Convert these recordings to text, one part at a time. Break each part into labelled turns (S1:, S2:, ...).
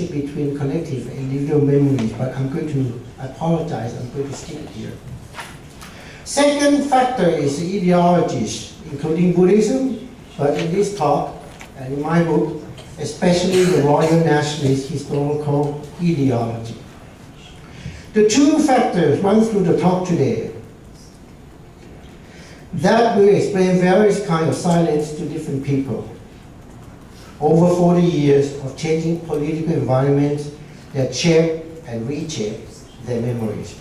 S1: relationship between collective and individual memories, but I apologize, I'm going to skip it here. Second factor is the ideologies, including Buddhism, but in this talk, and in my book, especially the royal nationalist historical ideology. The two factors run through the talk today. That will explain various kinds of silence to different people. Over 40 years of changing political environments that shape and reshape their memories.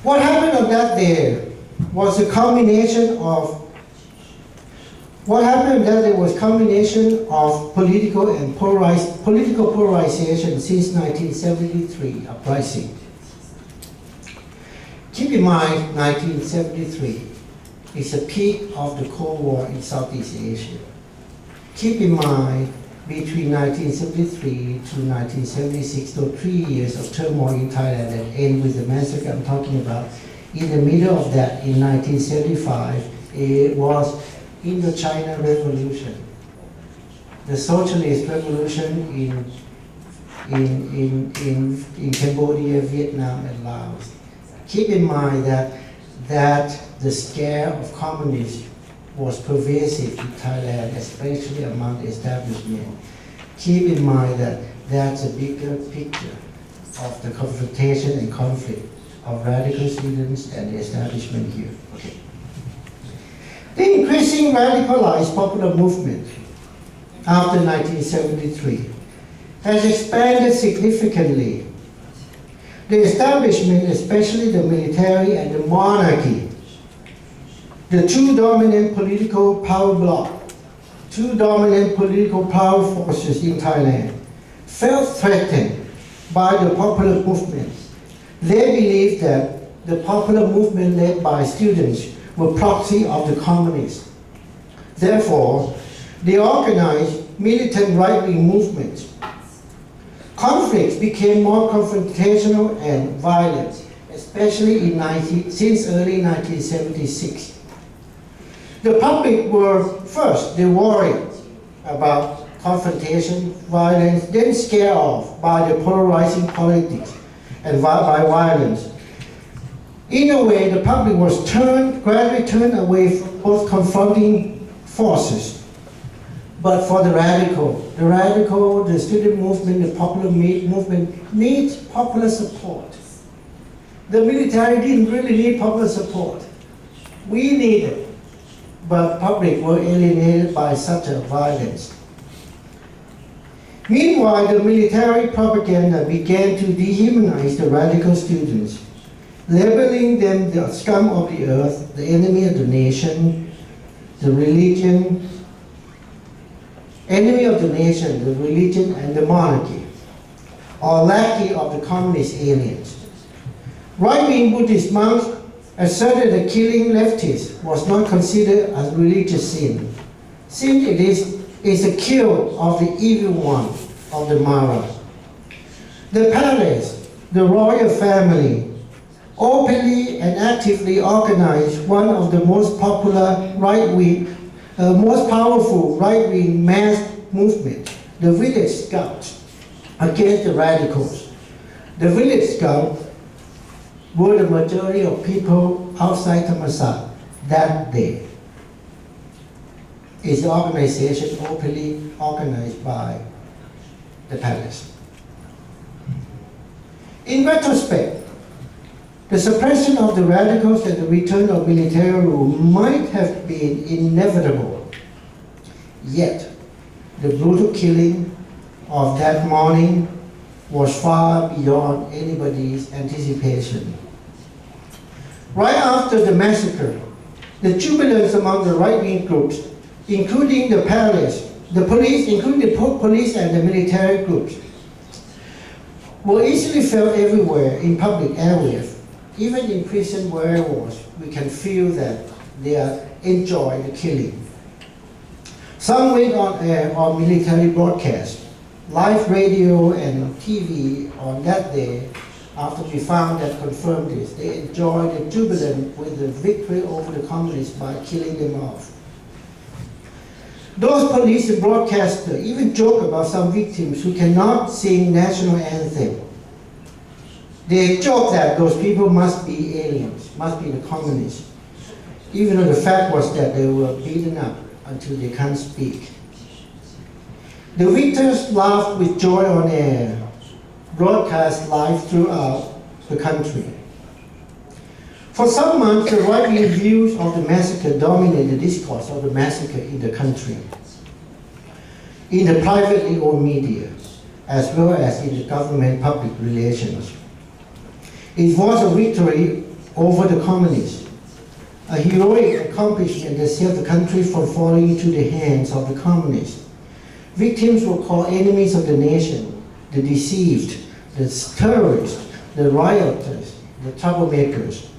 S1: What happened on that day was a combination of political polarization since 1973 uprising. Keep in mind, 1973 is the peak of the Cold War in Southeast Asia. Keep in mind, between 1973 to 1976, those 3 years of turmoil in Thailand that end with the massacre I'm talking about, in the middle of that, in 1975, it was Indochina Revolution, the socialist revolution in Cambodia, Vietnam, and Laos. Keep in mind that the scare of communism was pervasive in Thailand, especially among the establishment. Keep in mind that that's a bigger picture of the confrontation and conflict of radical students and the establishment here. Okay. The increasing radicalized popular movement after 1973 has expanded significantly. The establishment, especially the military and the monarchy, the two dominant political power forces in Thailand, felt threatened by the popular movement. They believed that the popular movement led by students were proxy of the communists. Therefore, they organized militant right-wing movements. Conflicts became more confrontational and violent, especially since early 1976. The public were first, they worried about confrontation, violence, then scared off by the polarizing politics and by violence. In a way, the public was gradually turned away from both confronting forces. But for the radical, the student movement, the popular movement needs popular support. The military didn't really need popular support. We need it. But public were alienated by such a violence. Meanwhile, the military propaganda began to dehumanize the radical students, labeling them the scum of the earth, the enemy of the nation, the religion, and the monarchy, or lackey of the communist aliens. Right-wing Buddhist monks asserted that killing leftists was not considered as religious sin, since it is a kill of the evil one of the Mara. The palace, the royal family, openly and actively organized one of the most powerful right-wing mass movement, the village scouts, against the radicals. The village scouts were the majority of people outside Thammasat that day. It's an organization openly organized by the palace. In retrospect, the suppression of the radicals and the return of military rule might have been inevitable. Yet, the brutal killing of that morning was far beyond anybody's anticipation. Right after the massacre, the jubilance among the right-wing groups, including the police and the military groups, were easily felt everywhere in public areas. Even in prison where I was, we can feel that they enjoy the killing. Some went on air on military broadcast. Live radio and TV on that day after we found that confirmed this. They enjoyed the jubilant with the victory over the communists by killing them off. Those police and broadcasters even joke about some victims who cannot sing national anthem. They joke that those people must be aliens, must be the communists, even though the fact was that they were beaten up until they can't speak. The victors laughed with joy on air, broadcast live throughout the country. For some months, the right-wing views of the massacre dominated the discourse of the massacre in the country, in the privately owned media, as well as in the government public relations. It was a victory over the communists, a heroic accomplishment that saved the country from falling into the hands of the communists. Victims were called enemies of the nation, the deceived, the terrorists, the rioters, the troublemakers.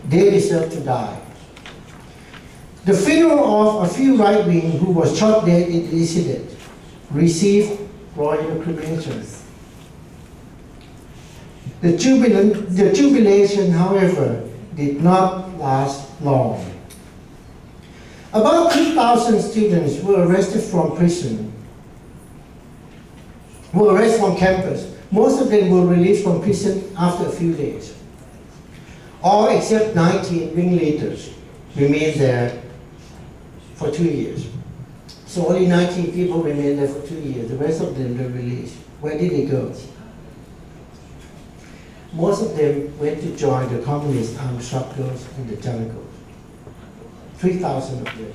S1: They deserve to die. The funeral of a few right-wing who was shot dead in the incident received royal cremation. The jubilation, however, did not last long. About 2,000 students were arrested from prison, were arrested from campus. Most of them were released from prison after a few days. All except 19 ringleaders remained there for 2 years. So only 19 people remained there for 2 years. The rest of them were released. Where did they go? Most of them went to join the communist armed struggles in the jungle. 3,000 of them.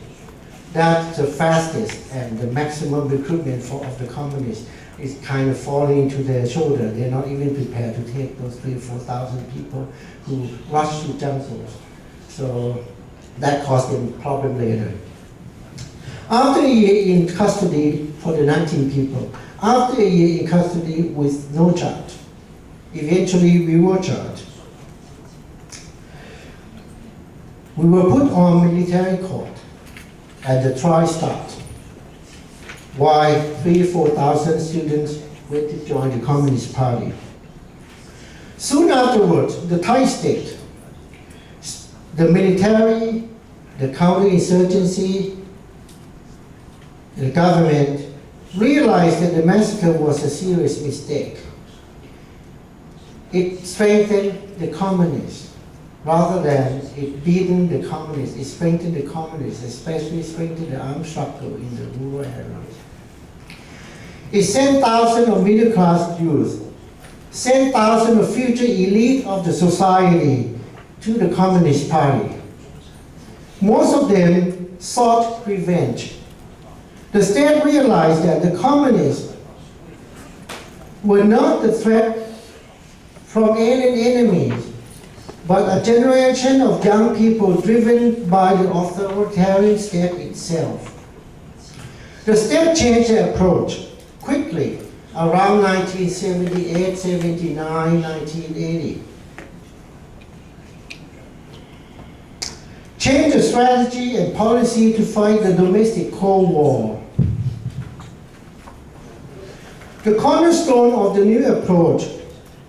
S1: That's the fastest and the maximum recruitment of the communists is kind of falling into their shoulder. They're not even prepared to take those 3,000 or 4,000 people who rush to jungles. So that caused them a problem later. After a year in custody for the 19 people, after a year in custody with no charge, eventually we were charged. We were put on military court and the trial started. Why 3,000 or 4,000 students went to join the Communist Party. Soon afterwards, the Thai state, the military, the counterinsurgency, the government realized that the massacre was a serious mistake. It strengthened the communists rather than it beaten the communists. It strengthened the communists, especially strengthened the armed struggle in the rural areas. It sent thousands of middle-class youth, sent thousands of future elite of the society to the Communist Party. Most of them sought revenge. The state realized that the communists were not the threat from alien enemies, but a generation of young people driven by the authoritarian state itself. The state changed their approach quickly around 1978, 79, 1980. Changed the strategy and policy to fight the domestic Cold War. The cornerstone of the new approach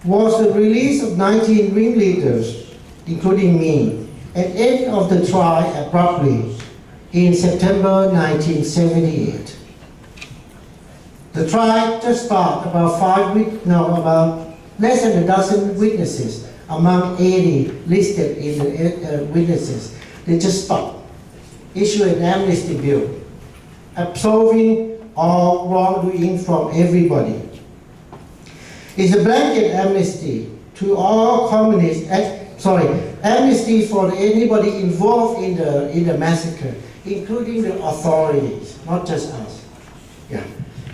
S1: was the release of 19 ringleaders, including me, at the end of the trial abruptly in September 1978. The trial just started, about less than a dozen witnesses among 80 listed in the witnesses. They just stopped, issued an amnesty bill, absolving all wrongdoing from everybody. It's a blanket amnesty to all communists, amnesty for anybody involved in the massacre, including the authorities, not just us. Yeah.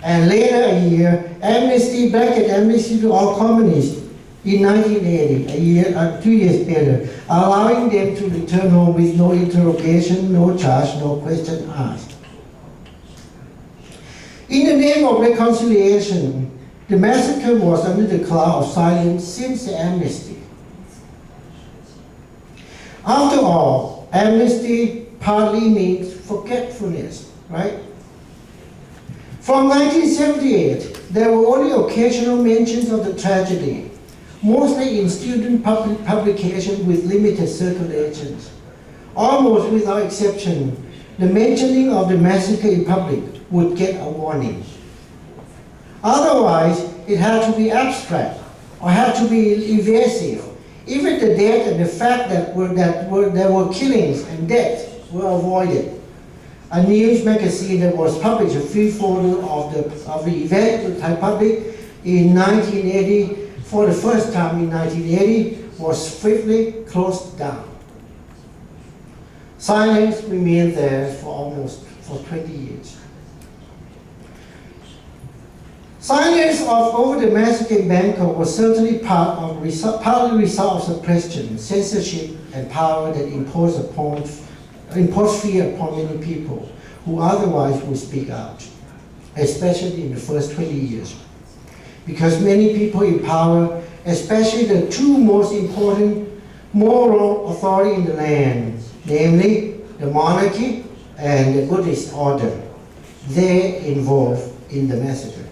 S1: And later a year, blanket amnesty to all communists in 1980, 2 years later, allowing them to return home with no interrogation, no charge, no question asked. In the name of reconciliation, the massacre was under the cloud of silence since the amnesty. After all, amnesty partly means forgetfulness, right? From 1978, there were only occasional mentions of the tragedy. mostly in student publication with limited circulations. Almost without exception, the mentioning of the massacre in public would get a warning. Otherwise, it had to be abstract or had to be evasive. Even the death and the fact that there were killings and deaths were avoided. A news magazine that was published a free photo of the event to the Thai public in 1980, for the first time in 1980, was swiftly closed down. Silence remained there for 20 years. Silence over the massacre in Bangkok was certainly partly the result of suppression, censorship, and power that imposed fear upon many people who otherwise would speak out, especially in the first 20 years. Because many people in power, especially the two most important moral authority in the land, namely the monarchy and the Buddhist order, they're involved in the massacre.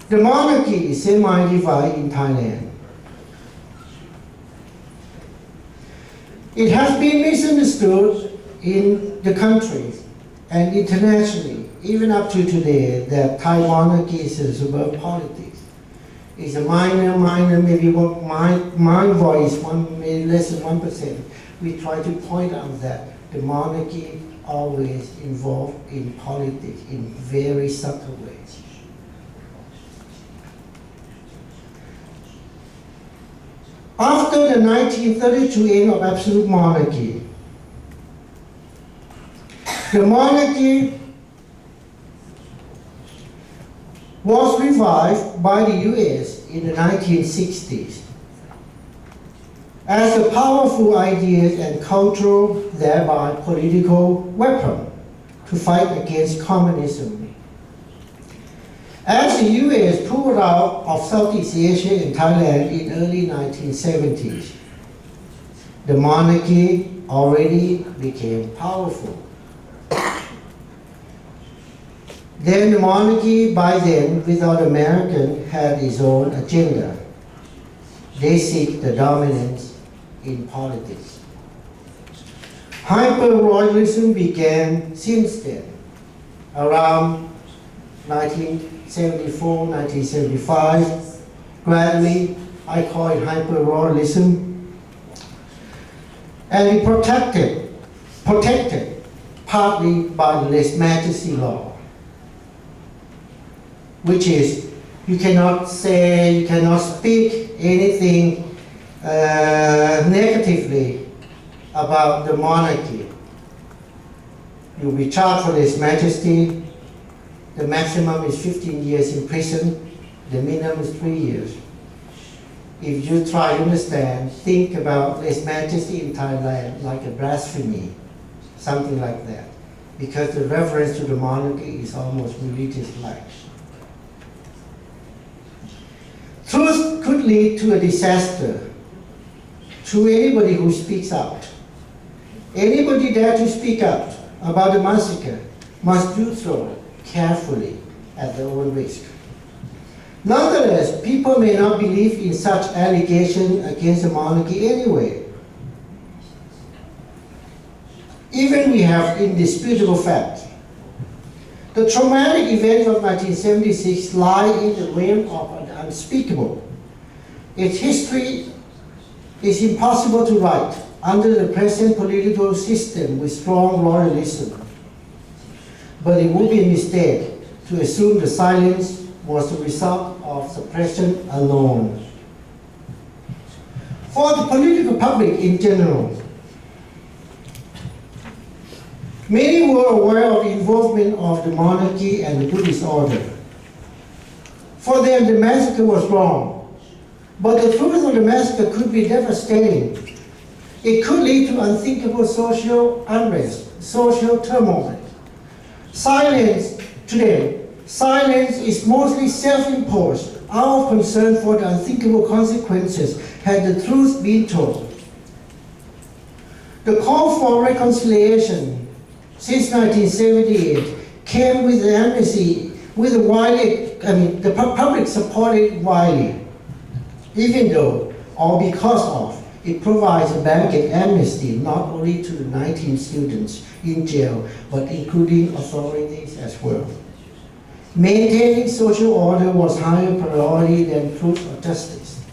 S1: The monarchy is semi-divided in Thailand. It has been misunderstood in the country and internationally, even up to today, that Thai monarchy is about politics. It's a minor, maybe my voice, maybe less than 1%. We try to point out that the monarchy always involved in politics in very subtle ways. After the 1932 end of absolute monarchy, the monarchy was revived by the US in the 1960s as a powerful ideas and cultural, thereby political weapon to fight against communism. As the US pulled out of Southeast Asia and Thailand in early 1970s, the monarchy already became powerful. Then the monarchy, by then, without American, had its own agenda. They seek the dominance in politics. Hyper-royalism began since then, around 1974, 1975. Gradually, I call it hyper-royalism. And it protected partly by the lèse-majesty law, which is you cannot say, you cannot speak anything negatively about the monarchy. You'll be charged for lèse-majesty. The maximum is 15 years in prison. The minimum is 3 years. If you try to understand, think about lèse-majesty in Thailand like a blasphemy, something like that, because the reference to the monarchy is almost religious-like. Truth could lead to a disaster to anybody who speaks out. Anybody dare to speak out about the massacre must do so carefully at their own risk. Nonetheless, people may not believe in such allegations against the monarchy anyway. Even we have indisputable facts. The traumatic events of 1976 lie in the realm of the unspeakable. Its history is impossible to write under the present political system with strong royalism. But it would be a mistake to assume the silence was the result of suppression alone. For the political public in general, many were aware of the involvement of the monarchy and the Buddhist order. For them, the massacre was wrong. But the truth of the massacre could be devastating. It could lead to unthinkable social unrest, social turmoil. Silence is mostly self-imposed, out of concern for the unthinkable consequences had the truth been told. The call for reconciliation since 1978 came with the amnesty, with the public supported widely. even though, or because of, it provides a blanket amnesty not only to the 19 students in jail, but including authorities as well. Maintaining social order was higher priority than truth or justice.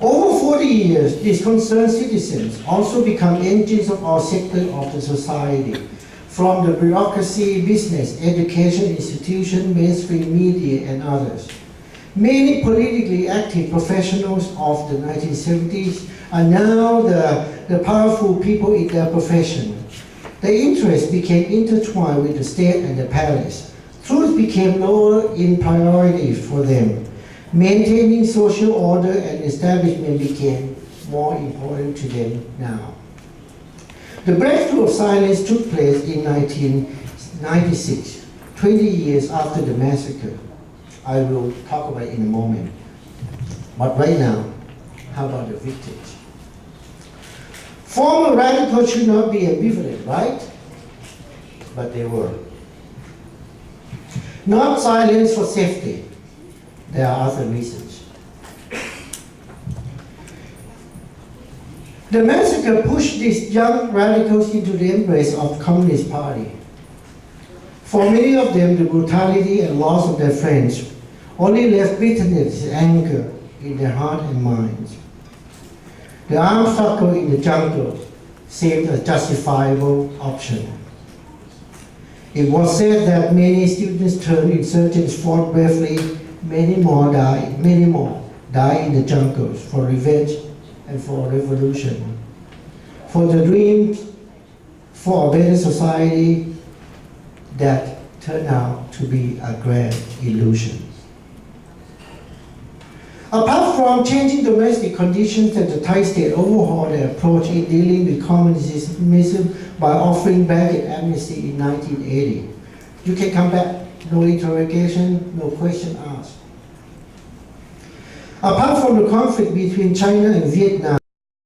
S1: Over 40 years, these concerned citizens also become engines of all sectors of the society, from the bureaucracy, business, education institutions, mainstream media, and others. Many politically active professionals of the 1970s are now the powerful people in their profession. Their interests became intertwined with the state and the palace. Truth became lower in priority for them. Maintaining social order and establishment became more important to them now. The breakthrough of silence took place in 1996, 20 years after the massacre. I will talk about it in a moment. But right now, how about the victims? Former radicals should not be ambivalent, right? But they were. Not silence for safety. There are other reasons. The massacre pushed these young radicals into the embrace of the Communist Party. For many of them, the brutality and loss of their friends only left bitterness and anger in their heart and minds. The armed struggle in the jungle seemed a justifiable option. It was said that many students turned insurgents, fought bravely, many more died in the jungles for revenge and for revolution, for the dreams for a better society that turned out to be a grand illusion. Apart from changing domestic conditions, and the Thai state overhauled their approach in dealing with communism by offering blanket amnesty in 1980. You can come back, no interrogation, no question asked. Apart from the conflict between China and Vietnam,